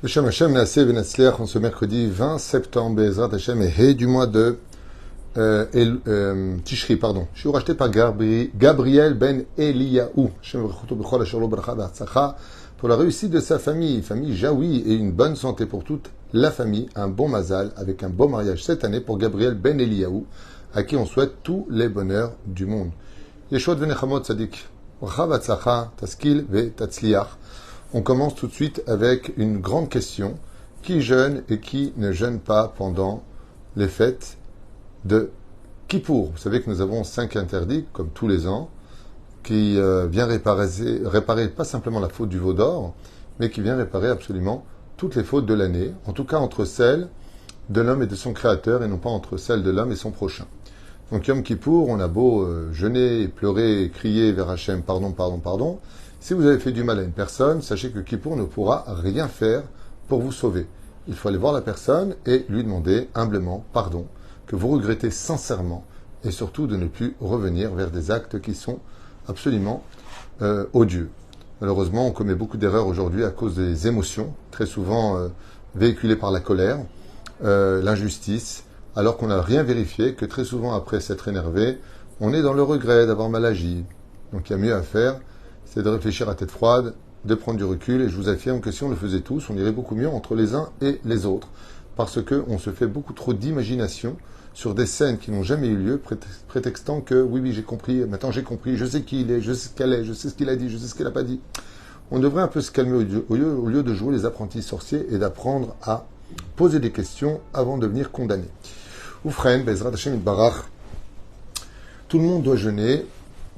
Beshem Hashem, Naaseh Venatzliach, en ce mercredi 20 septembre, Bezrat Hashem, et He du mois de Tishri, pardon. Je suis racheté par Gabriel Ben Eliyahu, Hashem Vrechuto Bechol Asher Lo Bracha V'Hatzacha, pour la réussite de sa famille Jaoui, et une bonne santé pour toute la famille, un bon mazal, avec un beau mariage cette année pour Gabriel Ben Eliyahu, à qui on souhaite tous les bonheurs du monde. Yeshua Venechamot Tzadik, Bracha V'Hatzacha, Taskil Ve'Tatzliach. On commence tout de suite avec une grande question. Qui jeûne et qui ne jeûne pas pendant les fêtes de Kippour? Vous savez que nous avons 5 interdits, comme tous les ans, qui vient réparer pas simplement la faute du veau d'or, mais qui vient réparer absolument toutes les fautes de l'année, en tout cas entre celles de l'homme et de son créateur, et non pas entre celles de l'homme et son prochain. Donc Yom Kippour, on a beau jeûner, pleurer, crier vers Hachem, pardon, pardon, pardon. Si vous avez fait du mal à une personne, sachez que Kippour ne pourra rien faire pour vous sauver. Il faut aller voir la personne et lui demander humblement pardon, que vous regrettez sincèrement, et surtout de ne plus revenir vers des actes qui sont absolument odieux. Malheureusement, on commet beaucoup d'erreurs aujourd'hui à cause des émotions, très souvent véhiculées par la colère, l'injustice, alors qu'on n'a rien vérifié, que très souvent après s'être énervé, on est dans le regret d'avoir mal agi. Donc il y a mieux à faire, c'est de réfléchir à tête froide, de prendre du recul, et je vous affirme que si on le faisait tous, on irait beaucoup mieux entre les uns et les autres, parce qu'on se fait beaucoup trop d'imagination sur des scènes qui n'ont jamais eu lieu, prétextant que oui, j'ai compris, maintenant j'ai compris, je sais qui il est, je sais ce qu'elle est, je sais ce qu'il a dit, je sais ce qu'il n'a pas dit. On devrait un peu se calmer au lieu de jouer les apprentis sorciers et d'apprendre à poser des questions avant de venir condamner. Oufren, Bezrat Hashem Itbarach, tout le monde doit jeûner,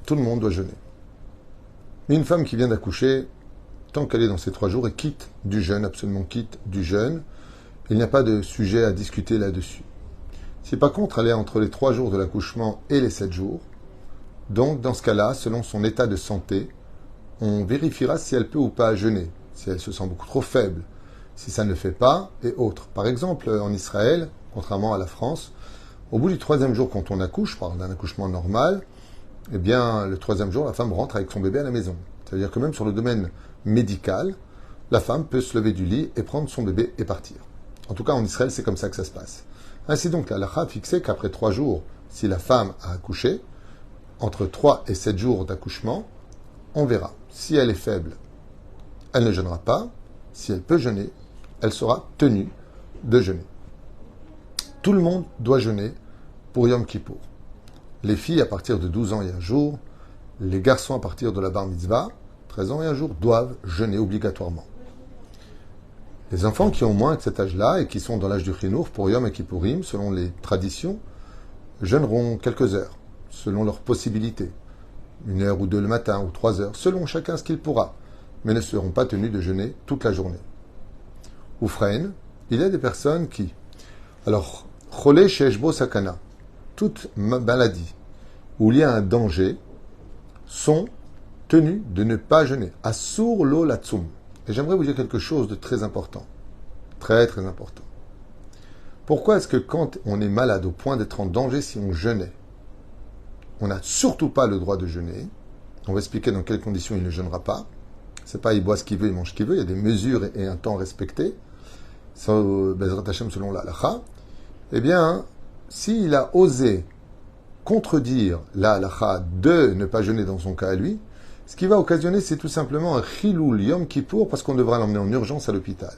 tout le monde doit jeûner. Mais une femme qui vient d'accoucher, tant qu'elle est dans ces 3 jours, et quitte du jeûne, absolument quitte du jeûne, il n'y a pas de sujet à discuter là-dessus. Si par contre elle est entre les 3 jours de l'accouchement et les 7 jours, donc dans ce cas-là, selon son état de santé, on vérifiera si elle peut ou pas jeûner, si elle se sent beaucoup trop faible, si ça ne le fait pas, et autres. Par exemple, en Israël, contrairement à la France, au bout du 3e jour quand on accouche, je parle d'un accouchement normal, eh bien, le 3e jour, la femme rentre avec son bébé à la maison. C'est-à-dire que même sur le domaine médical, la femme peut se lever du lit et prendre son bébé et partir. En tout cas, en Israël, c'est comme ça que ça se passe. Ainsi donc, la halakha a fixé qu'après 3 jours, si la femme a accouché, entre 3 et 7 jours d'accouchement, on verra. Si elle est faible, elle ne jeûnera pas. Si elle peut jeûner, elle sera tenue de jeûner. Tout le monde doit jeûner pour Yom Kippour. Les filles à partir de 12 ans et un jour, les garçons à partir de la bar mitzvah, 13 ans et un jour, doivent jeûner obligatoirement. Les enfants qui ont moins que cet âge-là et qui sont dans l'âge du chinour pour Yom Kippourim, selon les traditions, jeûneront quelques heures, selon leurs possibilités. 1 heure ou 2 le matin ou 3 heures, selon chacun ce qu'il pourra, mais ne seront pas tenus de jeûner toute la journée. Oufrein, il y a des personnes qui... Alors, Cholé Sheshbo Sakana, toute maladie où il y a un danger sont tenus de ne pas jeûner. Asur lo latsum. Et j'aimerais vous dire quelque chose de très important. Très, très important. Pourquoi est-ce que quand on est malade au point d'être en danger si on jeûnait, on n'a surtout pas le droit de jeûner? On va expliquer dans quelles conditions il ne jeûnera pas. C'est pas il boit ce qu'il veut, il mange ce qu'il veut. Il y a des mesures et un temps respecté. Ça, Bezrat Hashem selon la halakha. Eh bien, s'il a osé contredire la halakha de ne pas jeûner dans son cas à lui, ce qui va occasionner, c'est tout simplement un chiloul Yom Kippour parce qu'on devra l'emmener en urgence à l'hôpital.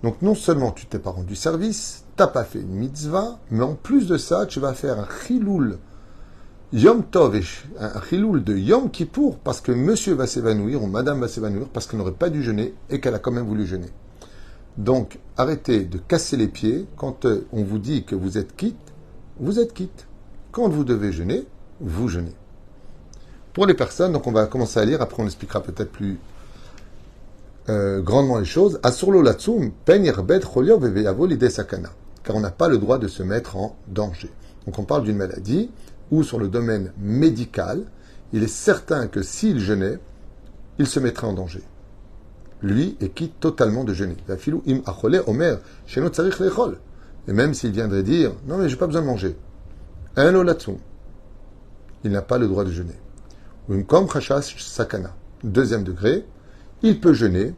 Donc non seulement tu t'es pas rendu service, t'as pas fait une mitzvah, mais en plus de ça, tu vas faire un chiloul Yom Tov, un chiloul de Yom Kippour parce que monsieur va s'évanouir ou madame va s'évanouir parce qu'elle n'aurait pas dû jeûner et qu'elle a quand même voulu jeûner. Donc arrêtez de casser les pieds quand on vous dit que vous êtes quitte, vous êtes quitte. Quand vous devez jeûner, vous jeûnez. Pour les personnes, donc on va commencer à lire, après on expliquera peut-être plus grandement les choses. Asurlo latsum pen yerbet cholior veveyavo lide sakana. Car on n'a pas le droit de se mettre en danger. Donc on parle d'une maladie où sur le domaine médical, il est certain que s'il jeûnait, il se mettrait en danger. Lui est quitte totalement de jeûner. Vafilou im achole omer sheno tzarich lechol. Et même s'il viendrait dire, non mais j'ai pas besoin de manger. Un olatsum. Il n'a pas le droit de jeûner. Comme chashash sakana. 2e degré, il peut jeûner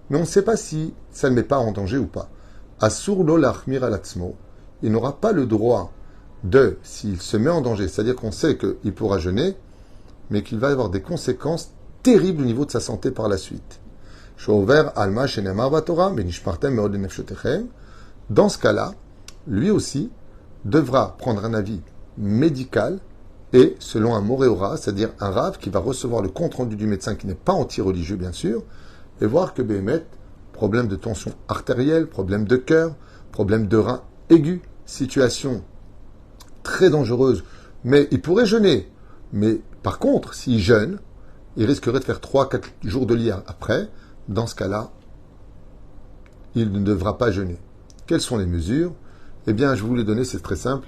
mais on ne sait pas si ça ne met pas en danger ou pas. Asur lo lachmir alatzmo, il n'aura pas le droit de, s'il se met en danger, c'est-à-dire qu'on sait qu'il pourra jeûner, mais qu'il va avoir des conséquences terribles au niveau de sa santé par la suite. Dans ce cas-là, lui aussi devra prendre un avis médical et selon un moréora, c'est-à-dire un rave qui va recevoir le compte-rendu du médecin qui n'est pas anti-religieux bien sûr, et voir que Béhémet, problème de tension artérielle, problème de cœur, problème de rein aigu, situation très dangereuse, mais il pourrait jeûner. Mais par contre, s'il jeûne, il risquerait de faire 3-4 jours de lit après. Dans ce cas-là, il ne devra pas jeûner. Quelles sont les mesures? Eh bien, je vous les donner, c'est très simple.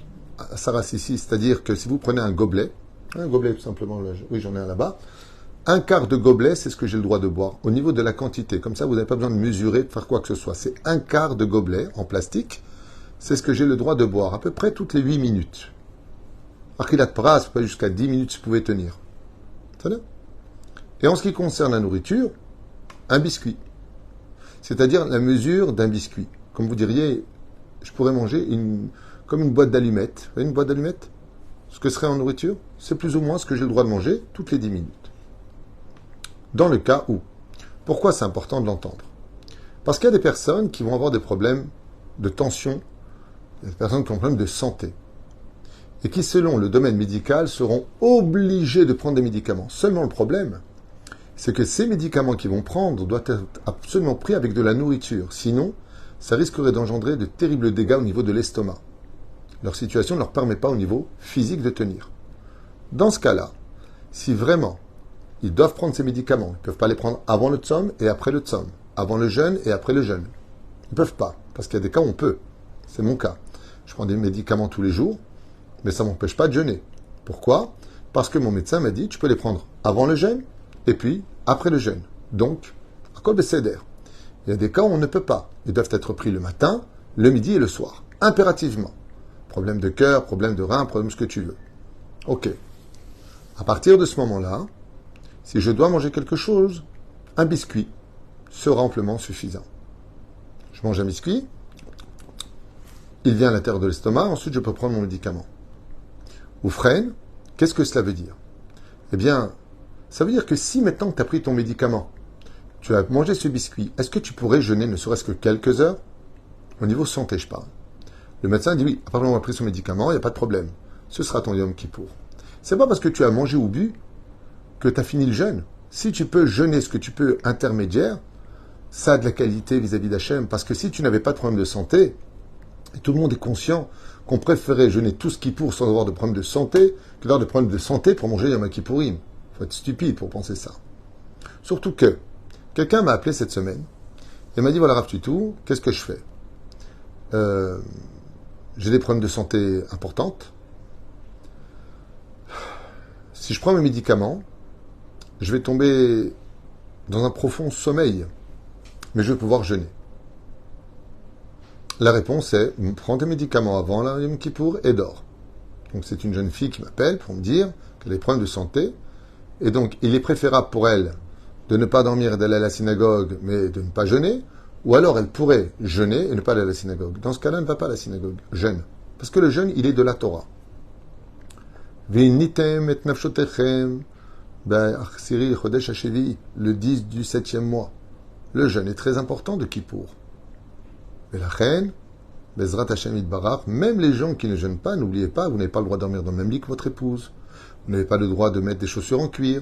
Sarasisi, c'est-à-dire que si vous prenez un gobelet tout simplement, oui j'en ai un là-bas, un quart de gobelet, c'est ce que j'ai le droit de boire. Au niveau de la quantité, comme ça vous n'avez pas besoin de mesurer, de faire quoi que ce soit. C'est un quart de gobelet en plastique, c'est ce que j'ai le droit de boire, à peu près toutes les 8 minutes. Achilat pras, pas jusqu'à 10 minutes si vous pouvez tenir. Et en ce qui concerne la nourriture, un biscuit. C'est-à-dire la mesure d'un biscuit. Comme vous diriez, je pourrais manger comme une boîte d'allumettes. Vous voyez une boîte d'allumettes? Ce que serait en nourriture, c'est plus ou moins ce que j'ai le droit de manger toutes les 10 minutes. Dans le cas où. Pourquoi c'est important de l'entendre? Parce qu'il y a des personnes qui vont avoir des problèmes de tension, il y a des personnes qui ont des problèmes de santé, et qui, selon le domaine médical, seront obligés de prendre des médicaments. Seulement le problème, c'est que ces médicaments qu'ils vont prendre doivent être absolument pris avec de la nourriture. Sinon, ça risquerait d'engendrer de terribles dégâts au niveau de l'estomac. Leur situation ne leur permet pas au niveau physique de tenir. Dans ce cas-là, si vraiment ils doivent prendre ces médicaments, ils ne peuvent pas les prendre avant le tzom et après le tzom, avant le jeûne et après le jeûne. Ils ne peuvent pas, parce qu'il y a des cas où on peut. C'est mon cas. Je prends des médicaments tous les jours, mais ça ne m'empêche pas de jeûner. Pourquoi? Parce que mon médecin m'a dit, tu peux les prendre avant le jeûne et puis après le jeûne. Donc, à kol beseder. Il y a des cas où on ne peut pas. Ils doivent être pris le matin, le midi et le soir. Impérativement. Problème de cœur, problème de rein, problème ce que tu veux. Ok. À partir de ce moment-là, si je dois manger quelque chose, un biscuit sera amplement suffisant. Je mange un biscuit, il vient à l'intérieur de l'estomac, ensuite je peux prendre mon médicament. Ou freine, qu'est-ce que cela veut dire? Eh bien, ça veut dire que si maintenant tu as pris ton médicament, tu as mangé ce biscuit, est-ce que tu pourrais jeûner ne serait-ce que quelques heures? Au niveau santé, je parle. Le médecin dit oui, à partir du moment où tu as pris son médicament, il n'y a pas de problème. Ce sera ton Yom Kippour. C'est pas parce que tu as mangé ou bu que tu as fini le jeûne. Si tu peux jeûner ce que tu peux intermédiaire, ça a de la qualité vis-à-vis d'Hachem. Parce que si tu n'avais pas de problème de santé, et tout le monde est conscient qu'on préférait jeûner tout ce Kippour sans avoir de problème de santé que d'avoir de problème de santé pour manger Yom Kippourim. Il faut être stupide pour penser ça. Surtout que quelqu'un m'a appelé cette semaine et m'a dit voilà Rav Tutu, qu'est-ce que je fais? J'ai des problèmes de santé importantes. Si je prends mes médicaments, je vais tomber dans un profond sommeil, mais je vais pouvoir jeûner. La réponse est, prends tes médicaments avant la Yom Kippour et dors. Donc c'est une jeune fille qui m'appelle pour me dire qu'elle a des problèmes de santé, et donc il est préférable pour elle de ne pas dormir et d'aller à la synagogue, mais de ne pas jeûner, ou alors elle pourrait jeûner et ne pas aller à la synagogue. Dans ce cas-là, elle ne va pas à la synagogue, jeûne. Parce que le jeûne, il est de la Torah. V'initem et nafshotechem b'achsiri chodesh hashevi, le 10 du 7e mois. Le jeûne est très important de Kippour. Et la reine, Bezrat Hashem Yitbarach, même les gens qui ne jeûnent pas, n'oubliez pas, vous n'avez pas le droit de dormir dans le même lit que votre épouse. Vous n'avez pas le droit de mettre des chaussures en cuir.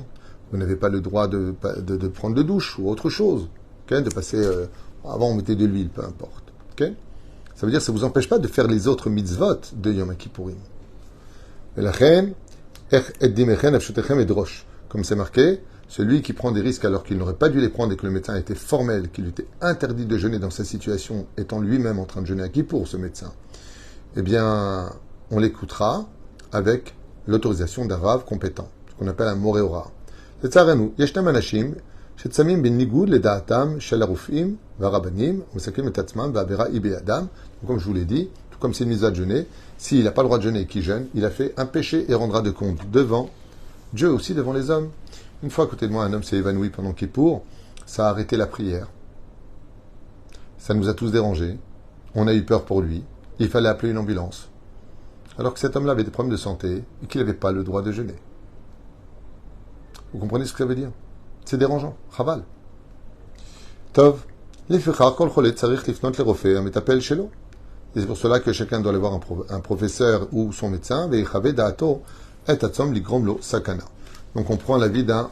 Vous n'avez pas le droit de prendre de douche ou autre chose. Okay? De passer... avant, on mettait de l'huile, peu importe. Okay? Ça veut dire que ça ne vous empêche pas de faire les autres mitzvot de Yom Kippourim. Et la reine, comme c'est marqué, celui qui prend des risques alors qu'il n'aurait pas dû les prendre et que le médecin était formel, qu'il lui était interdit de jeûner dans sa situation, étant lui-même en train de jeûner à Kippour, ce médecin, eh bien, on l'écoutera avec l'autorisation d'un rave compétent, ce qu'on appelle un moréora. לצערנו, ישנם אנשים שצמים בניגוד לדעתם של הרופאים והרבנים ומסכנים את עצמם והעבירה היא בידם. Comme je vous l'ai dit, tout comme c'est une mise à jeûner, s'il n'a pas le droit de jeûner et qu'il jeûne, il a fait un péché et rendra de compte devant Dieu aussi, devant les hommes. Une fois à côté de moi, un homme s'est évanoui pendant Kippour, ça a arrêté la prière. Ça nous a tous dérangés. On a eu peur pour lui. Il fallait appeler une ambulance. Alors que cet homme-là avait des problèmes de santé et qu'il n'avait pas le droit de jeûner. Vous comprenez ce que ça veut dire? C'est dérangeant. Chaval. Tov. לפיכך כל חולה צריך לפנות לרופא המטפל שלו. Et c'est pour cela que chacun doit aller voir un professeur ou son médecin. ויחווה דעתו את הצום לגרום לו סכנה. Donc on prend l'avis d'un,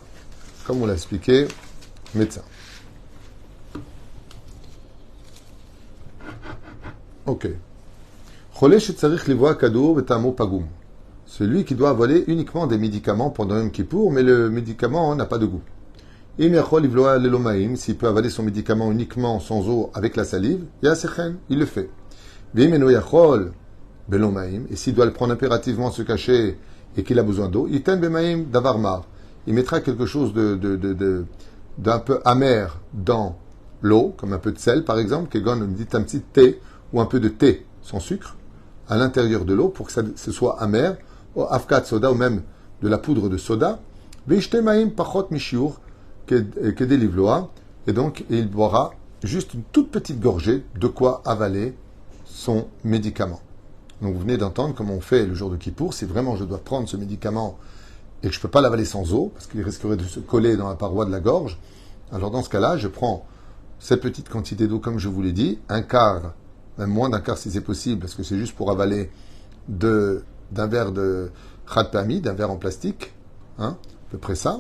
comme on l'a expliqué, médecin. Ok. חולה שצריך לבוע כדור וטעמו פגום. Celui qui doit avaler uniquement des médicaments pendant Yom Kippour, mais le médicament n'a pas de goût. S'il peut avaler son médicament uniquement sans eau avec la salive, il le fait. Et s'il doit le prendre impérativement, se cacher, et qu'il a besoin d'eau, il mettra quelque chose d'un peu amer dans l'eau, comme un peu de sel par exemple, qui donne un petit thé, ou un peu de thé sans sucre, à l'intérieur de l'eau, pour que ce soit amer, ou afkat soda, ou même de la poudre de soda, et donc il boira juste une toute petite gorgée de quoi avaler son médicament. Donc vous venez d'entendre comment on fait le jour de Kippour. Si vraiment je dois prendre ce médicament et que je ne peux pas l'avaler sans eau, parce qu'il risquerait de se coller dans la paroi de la gorge, alors dans ce cas-là, je prends cette petite quantité d'eau comme je vous l'ai dit, un quart, même moins d'un quart si c'est possible, parce que c'est juste pour avaler d'un verre de khat pami, d'un verre en plastique, à peu près ça,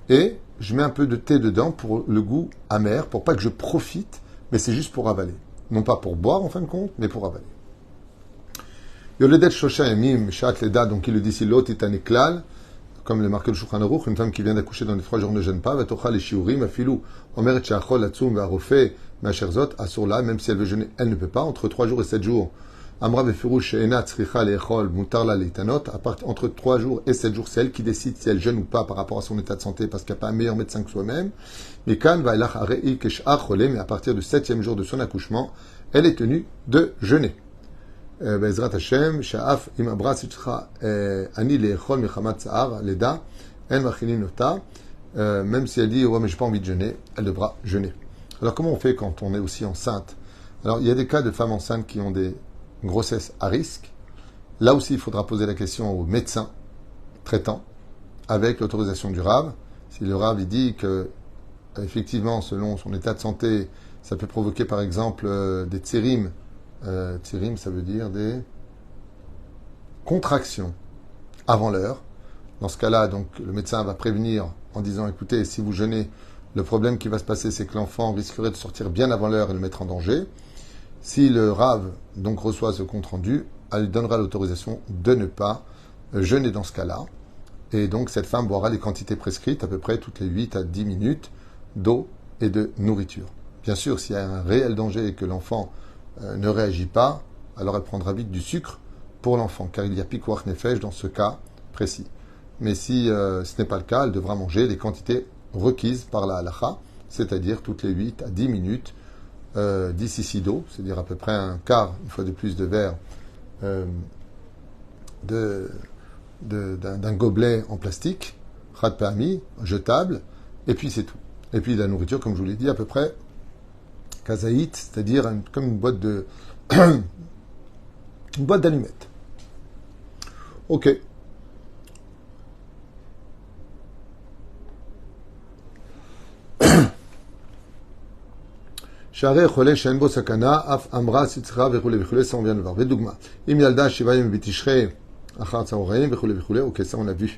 et je mets un peu de thé dedans pour le goût amer, pour pas que je profite, mais c'est juste pour avaler. Non pas pour boire en fin de compte, mais pour avaler. Yoledet shosha yamim shat leda, donc il le dit si l'autre est un éclal, comme le marqué le Shulchan Aruch, une femme qui vient d'accoucher dans les 3 jours ne jeûne pas, vatocha les shiurim, afilou, omeret shachol latsum va'arofeh ma'asherzot, asur-la, même si elle veut jeûner, elle ne peut pas, entre 3 jours et 7 jours. Amra befirouch she'ena tzricha le'echol mutar la leitanot, entre 3 jours et 7 jours, c'est elle qui décide si elle jeûne ou pas par rapport à son état de santé, parce qu'il n'y a pas un meilleur médecin que soi-même. Mais kan va'elach arei kesh'ar cholé, mais à partir du 7e jour de son accouchement, elle est tenue de jeûner. Bezrat Hashem, sha'af im abra sitzcha ani le'echol mechamat tsa'ar leda, en machinin ota, même si elle dit ouais mais j'ai pas envie de jeûner, elle devra jeûner. Alors comment on fait quand on est aussi enceinte? Alors il y a des cas de femmes enceintes qui ont des grossesse à risque. Là aussi, il faudra poser la question au médecin traitant, avec l'autorisation du Rav. Si le Rav il dit que, effectivement, selon son état de santé, ça peut provoquer par exemple des tsirim. Tsirim, ça veut dire des contractions avant l'heure. Dans ce cas-là, donc, le médecin va prévenir en disant, écoutez, si vous jeûnez, le problème qui va se passer, c'est que l'enfant risquerait de sortir bien avant l'heure et le mettre en danger. Si le Rav donc reçoit ce compte-rendu, elle lui donnera l'autorisation de ne pas jeûner dans ce cas-là. Et donc cette femme boira les quantités prescrites, à peu près toutes les 8 à 10 minutes, d'eau et de nourriture. Bien sûr, s'il y a un réel danger et que l'enfant ne réagit pas, alors elle prendra vite du sucre pour l'enfant, car il y a pikuach nefesh dans ce cas précis. Mais si ce n'est pas le cas, elle devra manger les quantités requises par la halacha, c'est-à-dire toutes les 8 à 10 minutes, 10 cc d'eau, c'est-à-dire à peu près un quart, une fois de plus, de verre d'un gobelet en plastique, khat pami, jetable, et puis c'est tout. Et puis la nourriture, comme je vous l'ai dit, à peu près kazaït, c'est-à-dire comme une boîte une boîte d'allumettes. Ok. שערי חולה שאין בו סכנה, אף אמרה סצרה וכולי וכולי, ça on vient de voir. ודוגמה, אם ילדה 7 ימים בתשרי אחר הצהריים וכולי וכולי, אוקיי, ça on l'a vu.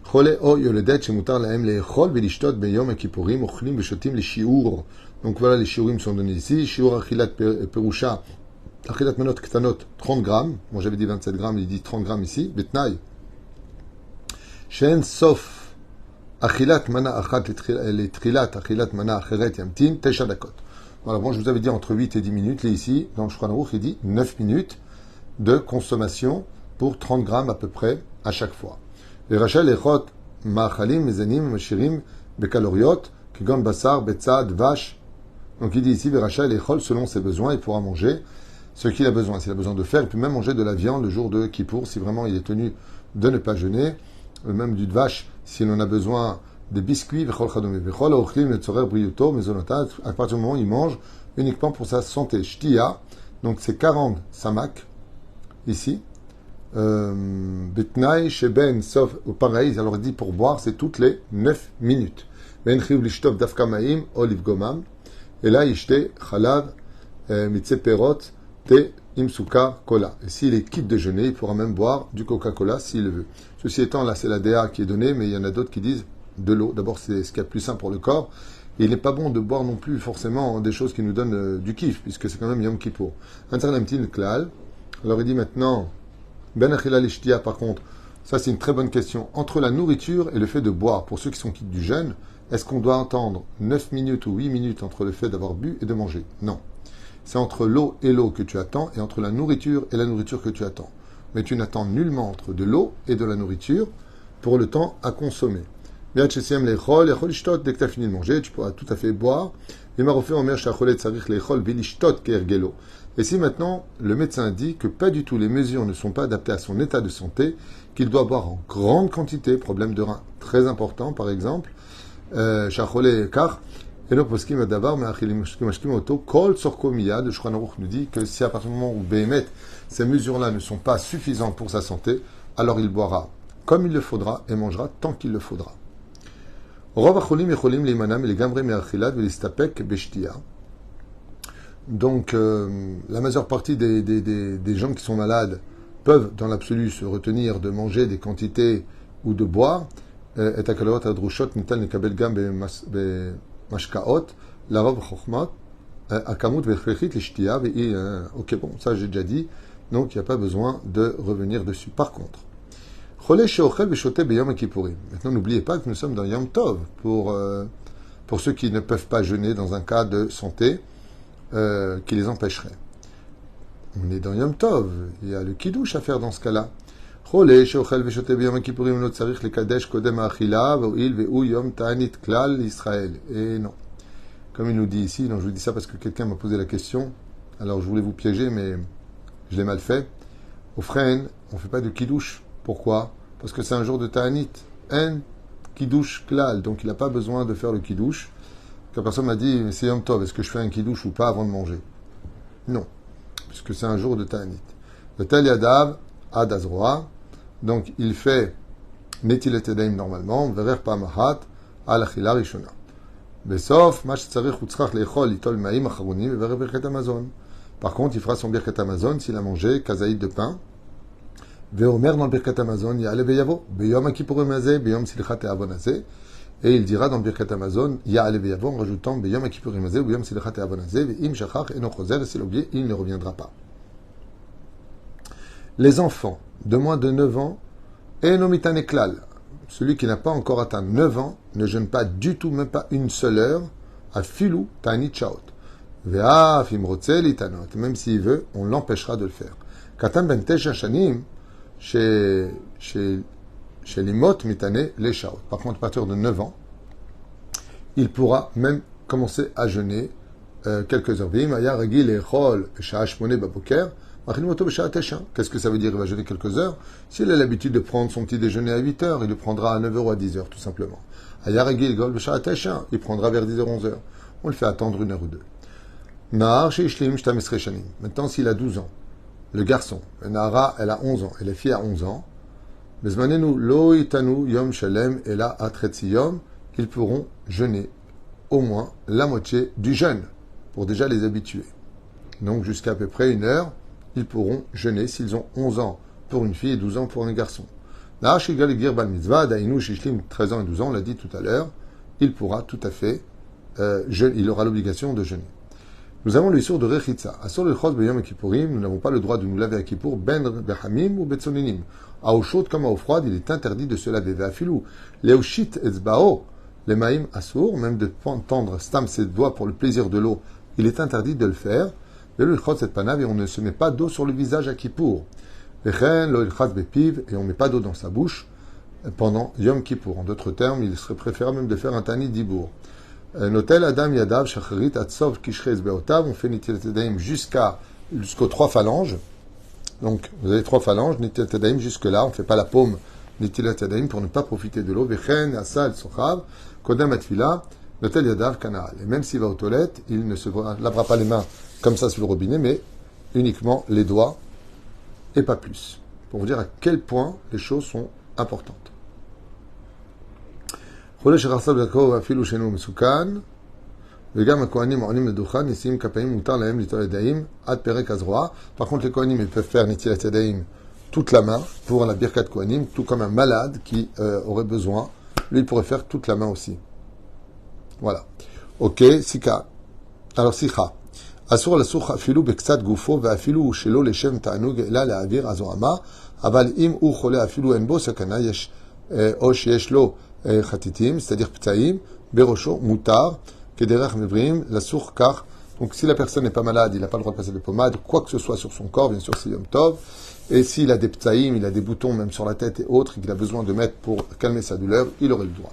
חולה או יולדת שמותר להם לאכול ולשתות ביום הכיפורים, אוכלים ושותים לשיעור. Donc voilà, les shiurim sont donnés ici. שיעור אכילת פירושה, אכילת מנות קטנות, 30 grammes. Moi j'avais dit 27 grammes, il dit 30 grammes ici. בתנאי, שאין סוף אכילת מנה אחת לתחילת אכילת מנה אחרת ימתין 9 דקות. Voilà, bon, je vous avais dit entre 8 et 10 minutes. Là, ici, dans le Shulchan Aruch, il dit 9 minutes de consommation pour 30 grammes à peu près à chaque fois. Les rachel echot ma'achalim mezanim mashirim bekaloriot kigon basar betzad vache. Donc il dit ici les rachel echol selon ses besoins, il pourra manger ce qu'il a besoin. S'il a besoin de faire, il peut même manger de la viande le jour de Kippour si vraiment il est tenu de ne pas jeûner, même du vache s'il en a besoin. Des biscuits, à partir du moment où il mange, uniquement pour sa santé. Shtia, donc c'est 40 samak, ici. Betnaï, Sheben, sauf au pareil, alors il dit pour boire, c'est toutes les 9 minutes. Ben chiyuv lishtov dafka maim, oliv gomam. Et là, yishte, chalav, mitse perot, te, imsuka, cola. Et s'il est quitte de jeûner, il pourra même boire du Coca-Cola s'il le veut. Ceci étant, là, c'est la DA qui est donnée, mais il y en a d'autres qui disent de l'eau. D'abord, c'est ce qu'il y a de plus sain pour le corps. Et il n'est pas bon de boire non plus forcément des choses qui nous donnent du kiff, puisque c'est quand même Yom Kippour. Un certain petit klal. Alors il dit maintenant, Ben achila lishtia, par contre, ça c'est une très bonne question. Entre la nourriture et le fait de boire, pour ceux qui sont quittes du jeûne, est-ce qu'on doit attendre 9 minutes ou 8 minutes entre le fait d'avoir bu et de manger? Non. C'est entre l'eau et l'eau que tu attends, et entre la nourriture et la nourriture que tu attends. Mais tu n'attends nullement entre de l'eau et de la nourriture pour le temps à consommer. Dès que tu as fini de manger, tu pourras tout à fait boire. Et si maintenant le médecin dit que pas du tout, les mesures ne sont pas adaptées à son état de santé, qu'il doit boire en grande quantité, problème de rein très important par exemple, le Shulchan Aruch nous dit que si à partir du moment où Béhémet, ces mesures-là ne sont pas suffisantes pour sa santé, alors il boira comme il le faudra et mangera tant qu'il le faudra. Donc, la majeure partie des gens qui sont malades peuvent, dans l'absolu, se retenir de manger des quantités ou de boire. Ok, bon, ça j'ai déjà dit, donc il n'y a pas besoin de revenir dessus. Par contre, maintenant, n'oubliez pas que nous sommes dans Yom Tov pour ceux qui ne peuvent pas jeûner dans un cas de santé qui les empêcherait. On est dans Yom Tov, il y a le kiddush à faire dans ce cas-là. Et non. Comme il nous dit ici, donc je vous dis ça parce que quelqu'un m'a posé la question, alors je voulais vous piéger, mais je l'ai mal fait. Au frein, on ne fait pas de kiddush. Pourquoi? Parce que c'est un jour de Ta'anit. Un kiddush klal. Donc il n'a pas besoin de faire le kiddush. La personne m'a dit, c'est Yom Tov, est-ce que je fais un kiddush ou pas avant de manger? Non. Puisque c'est un jour de Ta'anit. Le Tel Yadav, Ad Azroa. Donc il fait Netilat Yadayim normalement, Verer Pamahat, Al Achila Rishona. Besof, Mash Tzarech Utzrach Lechol, Itol Maim Acharonim, Verer Birkat Amazon. Par contre, il fera son Birkat Amazon s'il a mangé kazaïd de pain. Veomer dans le Birkat Amazon, Ya'ale Veyavo, Beyom Kippurim Hazeh, Beyom Silchat Avon Hazeh. Et il dira dans le Birkat Amazon, Ya'ale Veyavo, en rajoutant Beyom Kippurim Hazeh, Beyom Silchat Avon Hazeh, Ve'im Shachach Eno Choser, et s'il a oublié, il ne reviendra pas. Les enfants de moins de 9 ans, Enomitan Eklal, celui qui n'a pas encore atteint 9 ans, ne jeûne pas du tout, même pas une seule heure, à Filou Ta'anit Shaot. Ve'af Imrotzel Itanot, même s'il veut, on l'empêchera de le faire. Katan Ben Tesha Shanim, chez les mot mitane les shaot. Par contre, à partir de 9 ans, il pourra même commencer à jeûner quelques heures. Qu'est-ce que ça veut dire? Il va jeûner quelques heures. S'il a l'habitude de prendre son petit déjeuner à 8 heures, il le prendra à 9 heures ou à 10 heures, tout simplement. Il prendra vers 10 heures, 11 heures. On le fait attendre 1 heure ou 2. Maintenant, s'il a 12 ans, le garçon, le Nahara, elle a 11 ans, et la fille a 11 ans, ils pourront jeûner au moins la moitié du jeûne, pour déjà les habituer. Donc jusqu'à peu près 1 heure, ils pourront jeûner s'ils ont 11 ans pour une fille et 12 ans pour un garçon. 13 ans et 12 ans, on l'a dit tout à l'heure, il pourra tout à fait, il aura l'obligation de jeûner. Nous avons le sourd de Rechitza. Asur le Chos Beyom Kippourim, nous n'avons pas le droit de nous laver à Kippour, Ben Behamim ou Betsoninim. À eau chaude comme à eau froide, il est interdit de se laver. Ve'afilou, Leoshit Etzbao, les Maïm Asur, même de tendre Stam ses doigts pour le plaisir de l'eau, il est interdit de le faire. Le Chos et Panav, et on ne se met pas d'eau sur le visage à Kippour. Vechen, lo Chas Bepiv, et on ne met pas d'eau dans sa bouche pendant Yom Kippour. En d'autres termes, il serait préférable même de faire un Tani Dibour. Notel Adam Yadav Shacharit Atzov Kishrez Beotav, on fait Nitilat Yadayim jusqu'aux 3 phalanges. Donc, vous avez 3 phalanges, Nitilat Yadayim jusque-là, on ne fait pas la paume Nitilat Yadayim pour ne pas profiter de l'eau. Vechen, Asal, Sochav, Kodam Atfila, Notel Yadav Kanaal. Et même s'il va aux toilettes, il ne se lavera pas les mains comme ça sur le robinet, mais uniquement les doigts et pas plus. Pour vous dire à quel point les choses sont importantes. Par contre, les Kohanim, ils peuvent faire Netilat Yadayim toute la main pour la Birkat Kohanim, tout comme un malade qui aurait besoin. Lui, il pourrait faire toute la main aussi. Voilà. Ok, Sika. Alors, Sikha. Asur la-such afilu beksat gufo ve'afilu shelo leshem ta'anug ela le'avir azohama aval im u chole afilu en bo sakana yesh o sheyesh lo chatitim, c'est-à-dire ptaim, berosho, mutar, kederech mevrim, la-such kar. Donc, si la personne n'est pas malade, il n'a pas le droit de passer de pommade, quoi que ce soit sur son corps, bien sûr, c'est Yom Tov. Et s'il a des ptaim, il a des boutons même sur la tête et autres, qu'il a besoin de mettre pour calmer sa douleur, il aurait le droit.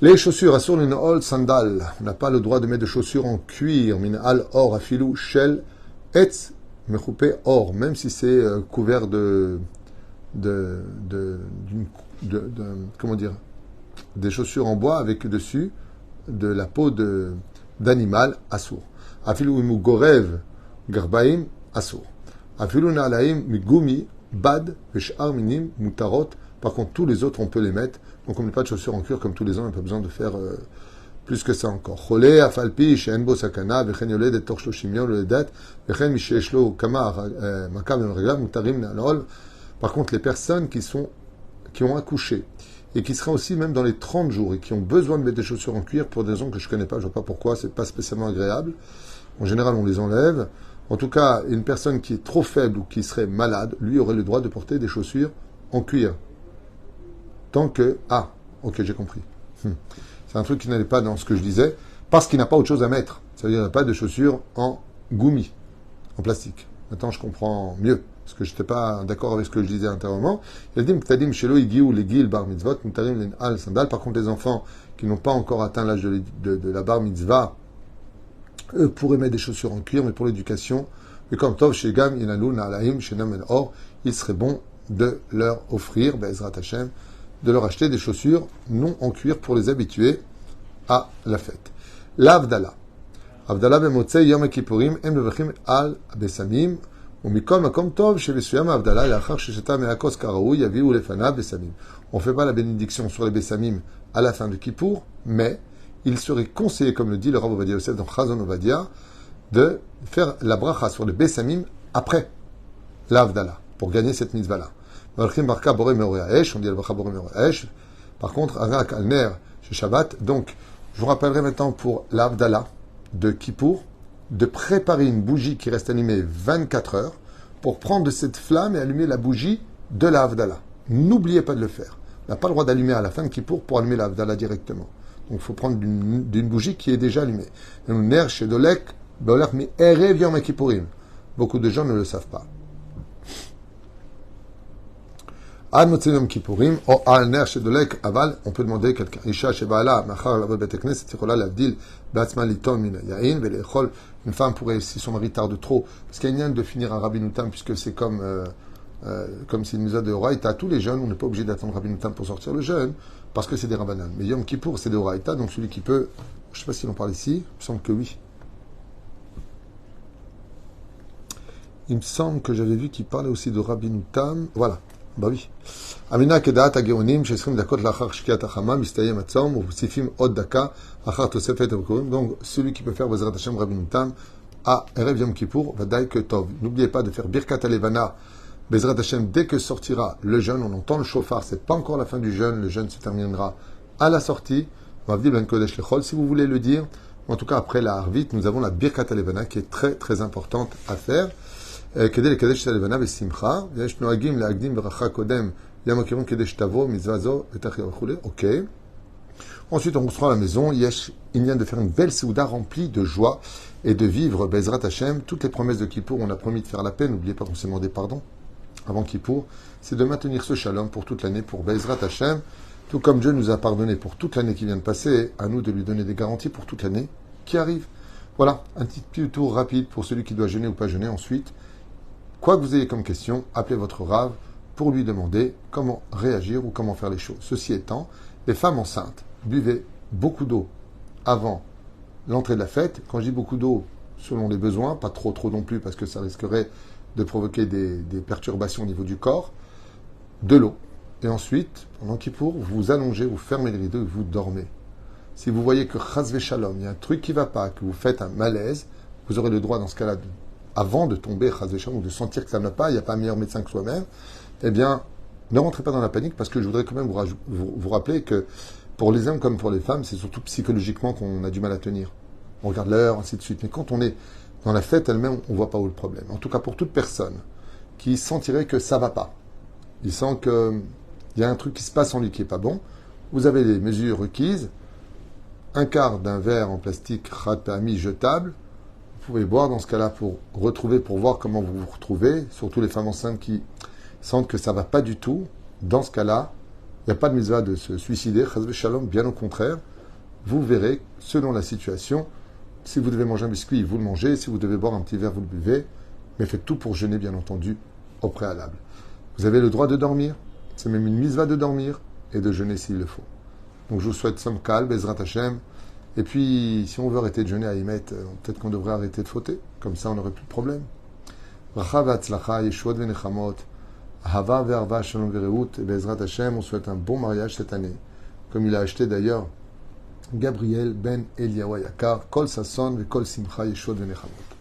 Les chaussures, assur l'inol sandal. On n'a pas le droit de mettre de chaussures en cuir. Minal or afilou shel etz mechoupé or, même si c'est couvert comment dire, des chaussures en bois avec dessus de la peau d'animal assur. Afilou imu gorev garbaim assur. Afilou na'alaim migumi bad veshar minim mutarot. Par contre, tous les autres, on peut les mettre. Donc, on ne met pas de chaussures en cuir comme tous les ans. On n'a pas besoin de faire plus que ça encore. Cholé, afalpi, she'enbo sakana, vechen yoled et torshlo shimion, ledet, vechen misheshlo kama makam regla, mutarim nalol. Par contre, les personnes qui ont accouché et qui seraient aussi même dans les 30 jours et qui ont besoin de mettre des chaussures en cuir pour des raisons que je ne connais pas, je ne vois pas pourquoi, c'est pas spécialement agréable. En général, on les enlève. En tout cas, une personne qui est trop faible ou qui serait malade, lui aurait le droit de porter des chaussures en cuir. Tant que... Ah, ok, j'ai compris. C'est un truc qui n'allait pas dans ce que je disais, parce qu'il n'a pas autre chose à mettre. C'est-à-dire qu'il n'a pas de chaussures en goumi, en plastique. Maintenant, je comprends mieux, parce que je n'étais pas d'accord avec ce que je disais antérieurement. Il a dit, Mktadim shelo igiou legil bar mitzvot, mutarim len al sandal. Par contre, les enfants qui n'ont pas encore atteint l'âge de la bar mitzvah, eux pourraient mettre des chaussures en cuir, mais pour l'éducation, mais comme Tov, Shegam, Yinalou, Na'alaim, Shenam El Or, il serait bon de leur offrir, Be'ezrat Hashem, de leur acheter des chaussures non en cuir pour les habituer à la fête. L'Avdala. Avdala bemotzei Yom Kippurim, em levachim al besamim, umikol makom tov, shevesuyam Avdala, lachar shesheta me'akos karaou, yaviu lefana besamim. On ne fait pas la bénédiction sur les besamim à la fin de Kippour, mais il serait conseillé, comme le dit le Rav Ovadia Yosef dans Chazon Ovadia, de faire la bracha sur les besamim après l'Avdala, pour gagner cette mitzvah-là. On dit le bracha boré meoreaesh. Par contre, Arak al-Ner chez Shabbat. Donc, je vous rappellerai maintenant pour l'Avdala de Kippour, de préparer une bougie qui reste allumée 24 heures pour prendre cette flamme et allumer la bougie de l'Avdala. N'oubliez pas de le faire. On n'a pas le droit d'allumer à la fin de Kippour pour allumer l'Avdala directement. Donc, il faut prendre d'une bougie qui est déjà allumée. Ner chez Dolek, Beolach mi erev Yom Kippourim. Beaucoup de gens ne le savent pas. Ad Motzei Yom Kippourim, ou al ner shedolek aval, on peut demander quelqu'un. Isha shebaala, machar lavot bet knesset, tichola lavdil, batzma liton min yain, velechol. Une femme pourrait, si son mari tarde trop, parce qu'il y a une de finir un rabbinutam, puisque c'est comme c'est une mise de Horaïta. Tous les jeunes, on n'est pas obligé d'attendre rabbinutam pour sortir le jeûne, parce que c'est des rabbanan. Mais Yom Kippour, c'est de Horaïta, donc celui qui peut, je ne sais pas s'il en parle ici, il me semble que oui. Il me semble que j'avais vu qu'il parlait aussi de rabbinutam. Voilà. Bah oui. Amina kedaat hageonim shesrim dakot lachar shkiat hachama mistayem atzom uvsifim od daka achar tosefet avkurim. Donc celui qui peut faire Bezrat Hashem rabbinutam à Erev Yom Kippour vadaï que tov. N'oubliez pas de faire birkat alevana Bezrat Hashem dès que sortira le jeûne. On entend le chauffard. C'est pas encore la fin du jeûne. Le jeûne se terminera à la sortie. Mavdi ben kodesh lechol si vous voulez le dire. En tout cas après la harvit, nous avons la birkat alevana qui est très très importante à faire. כדי לקדש את הלבנה בשמחה, ויש נוהגים להקדים ברכה קודם, יום הכיפורים כדי שתבוא מצווה זו ותחיה וכו'. Ok. Ensuite, on construit la maison. Il vient de faire une belle souda remplie de joie et de vivre Bezrat Hashem. Toutes les promesses de Kippour, on a promis de faire la paix. N'oubliez pas qu'on s'est demandé pardon avant Kippour. C'est de maintenir ce shalom pour toute l'année, pour Bezrat Hashem. Tout comme Dieu nous a pardonné pour toute l'année qui vient de passer, à nous de lui donner des garanties pour toute l'année qui arrive. Voilà, un petit tour rapide pour celui qui doit jeûner ou pas jeûner. Ensuite, quoi que vous ayez comme question, appelez votre Rav pour lui demander comment réagir ou comment faire les choses. Ceci étant, les femmes enceintes, buvez beaucoup d'eau avant l'entrée de la fête. Quand je dis beaucoup d'eau, selon les besoins, pas trop non plus parce que ça risquerait de provoquer des perturbations au niveau du corps, de l'eau. Et ensuite, pendant Kippour, vous vous allongez, vous fermez les rideaux et vous dormez. Si vous voyez que chas shalom, il y a un truc qui ne va pas, que vous faites un malaise, vous aurez le droit dans ce cas-là, avant de tomber chas shalom, ou de sentir que ça ne va pas, il n'y a pas un meilleur médecin que soi-même, eh bien, ne rentrez pas dans la panique parce que je voudrais quand même vous rappeler que pour les hommes comme pour les femmes, c'est surtout psychologiquement qu'on a du mal à tenir. On regarde l'heure, ainsi de suite. Mais quand on est dans la fête elle-même, on ne voit pas où le problème. En tout cas, pour toute personne qui sentirait que ça ne va pas, il sent qu'il y a un truc qui se passe en lui qui n'est pas bon, vous avez les mesures requises, un quart d'un verre en plastique khat-pa'ami jetable, vous pouvez boire dans ce cas-là pour voir comment vous vous retrouvez, surtout les femmes enceintes qui sentent que ça ne va pas du tout. Dans ce cas-là, il n'y a pas de mitzvah de se suicider, chas v'shalom, bien au contraire. Vous verrez, selon la situation, si vous devez manger un biscuit, vous le mangez, si vous devez boire un petit verre, vous le buvez, mais faites tout pour jeûner, bien entendu, au préalable. Vous avez le droit de dormir, c'est même une mitzvah de dormir et de jeûner s'il le faut. Donc je vous souhaite somme calme, Bezrat Hashem. Et puis, si on veut arrêter de jeûner à Emet, peut-être qu'on devrait arrêter de fauter. Comme ça, on n'aurait plus de problème. Bracha v'atzlacha, yeshuot v'nechamot, ahava ve'arva, shalom ve'reut, et Bezrat Hashem, on souhaite un bon mariage cette année. Comme il a acheté d'ailleurs Gabriel ben Eliyahu Yakar, Kol Sasson ve Kol Simcha, yeshuot v'nechamot.